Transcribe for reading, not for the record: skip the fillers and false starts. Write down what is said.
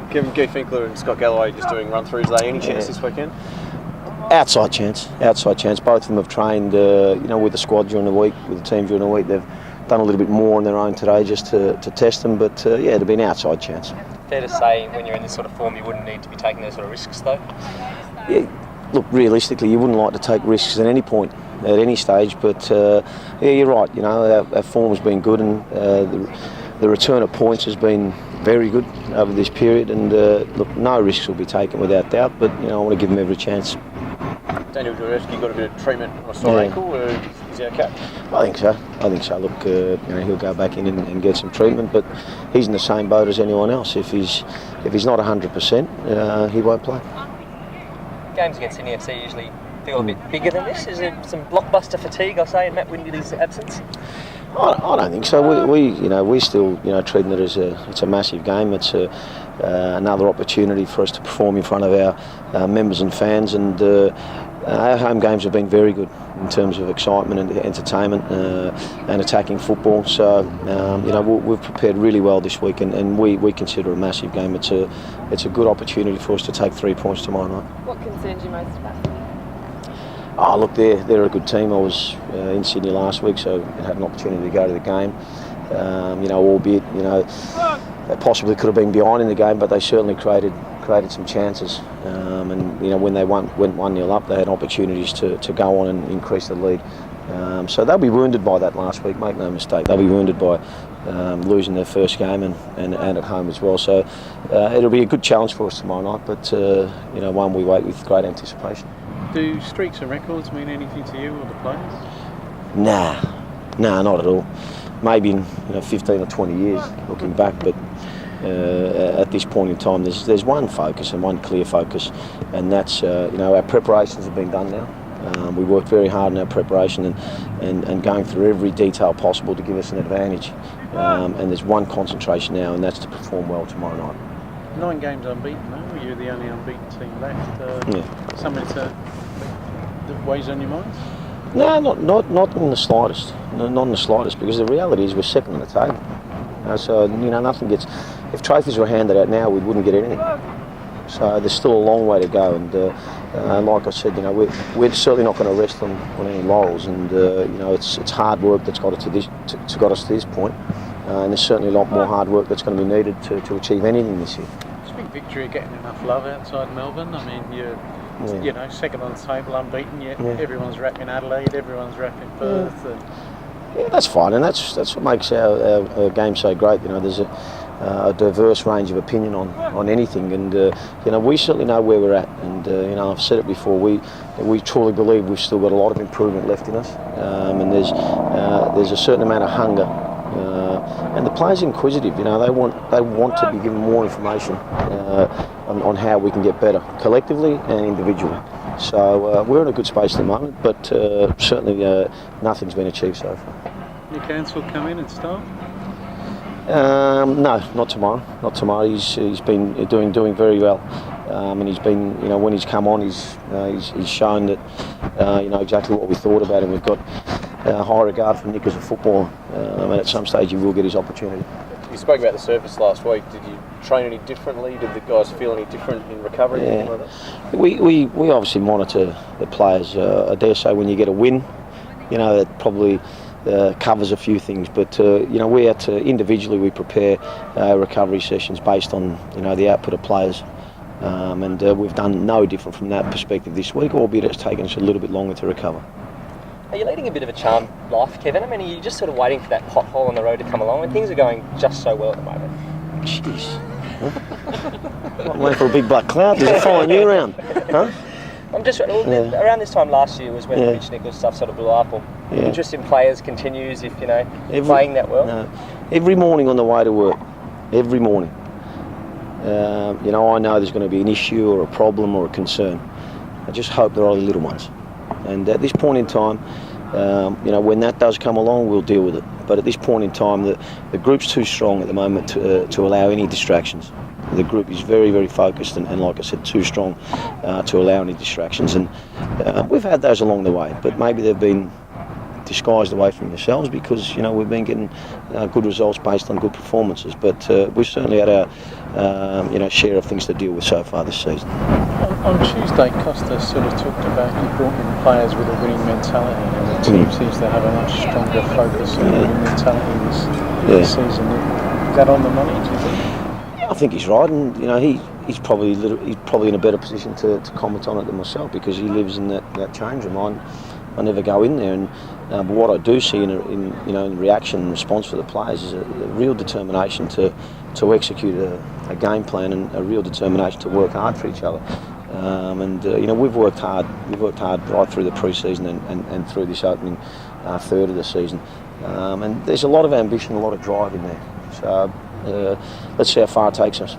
Kevin Finkler and Scott Galloway just doing run-throughs. Are they any chance this weekend? Outside chance. Both of them have trained, with the squad during the week, with the team during the week. They've done a little bit more on their own today just to test them, but it'll be an outside chance. Fair to say, when you're in this sort of form, you wouldn't need to be taking those sort of risks, though? Yeah, look, realistically, you wouldn't like to take risks at any point, at any stage, but you're right. Our form's been good, and the return of points has been very good over this period, and look, no risks will be taken without doubt, but I want to give them every chance. Daniel Jurevski got a bit of treatment on a sore ankle, or is he okay? I think so. Look, he'll go back in and get some treatment, but he's in the same boat as anyone else. If he's not 100%, he won't play. Games against Sydney FC usually feel a bit bigger than this. Is there some blockbuster fatigue, I'll say, in Matt Windy's absence? I don't think so. We still treating it as it's a massive game. It's another opportunity for us to perform in front of our members and fans, and our home games have been very good in terms of excitement and entertainment and attacking football. So we've prepared really well this week, and we consider it a massive game. It's a good opportunity for us to take 3 points tomorrow night. What concerns you most about Sydney? Oh, look, they're a good team. I was in Sydney last week, so I had an opportunity to go to the game. Albeit, they possibly could have been behind in the game, but they certainly created some chances. When they went 1-0 up, they had opportunities to go on and increase the lead. So they'll be wounded by that last week, make no mistake. They'll be wounded by losing their first game and at home as well. So it'll be a good challenge for us tomorrow night, but one we wait with great anticipation. Do streaks and records mean anything to you or the players? Nah, not at all. Maybe in 15 or 20 years looking back, but at this point in time there's one focus and one clear focus, and that's our preparations have been done now. We worked very hard in our preparation and going through every detail possible to give us an advantage, and there's one concentration now, and that's to perform well tomorrow night. 9 games unbeaten, though. You're the only unbeaten team left. Something that weighs on your mind? No, not in the slightest. Not in the slightest, because the reality is we're second on the table. So nothing gets. If trophies were handed out now, we wouldn't get anything. So there's still a long way to go, and like I said, we're certainly not going to rest on any laurels, and it's hard work that's got us to this point, and there's certainly a lot more hard work that's going to be needed to achieve anything this year. It's a big victory getting enough love outside Melbourne. I mean, you're second on the table, unbeaten. Yet everyone's rapping Adelaide, everyone's rapping Perth. Yeah, that's fine, and that's what makes our game so great. There's a diverse range of opinion on anything, and we certainly know where we're at. And I've said it before, we truly believe we've still got a lot of improvement left in us, and there's a certain amount of hunger, and the players are inquisitive. They want to be given more information on how we can get better collectively and individually. So we're in a good space at the moment, but certainly nothing's been achieved so far. Nick Ansell come in and start? No, not tomorrow. Not tomorrow. He's been doing very well, and he's been when he's come on, he's shown that exactly what we thought about him. We've got high regard for Nick as a footballer, and at some stage he will get his opportunity. You spoke about the surface last week. Did you train any differently? Did the guys feel any different in recovery? Yeah. We obviously monitor the players. I dare say when you get a win, that probably covers a few things. But we had to individually we prepare recovery sessions based on the output of players, and we've done no different from that perspective this week, albeit it's taken us a little bit longer to recover. Are you leading a bit of a charmed life, Kevin? I mean, are you just sort of waiting for that pothole on the road to come along when things are going just so well at the moment? Jeez. I'm waiting for a big black cloud. There's a following you around. Huh? I'm just around this time last year was when the Mitch Nichols stuff sort of blew up. Or interest in players continues if playing that well. No. Every morning on the way to work, every morning. I know there's going to be an issue or a problem or a concern. I just hope there are the little ones. And at this point in time, when that does come along, we'll deal with it. But at this point in time, the group's too strong at the moment to allow any distractions. The group is very, very focused and like I said, too strong to allow any distractions. And we've had those along the way, but maybe they've been disguised away from yourselves because we've been getting good results based on good performances. But we've certainly had our share of things to deal with so far this season. On Tuesday, Costa sort of talked about you brought in players with a winning mentality, and the team seems to have a much stronger focus on winning mentality this season. Is that on the money, do you think? I think he's right, and he's probably in a better position to comment on it than myself because he lives in that change room. I never go in there, but what I do see in reaction and response for the players is a real determination to execute a game plan and a real determination to work hard for each other. We've worked hard. We've worked hard right through the pre-season and through this opening third of the season. And there's a lot of ambition, a lot of drive in there. So let's see how far it takes us.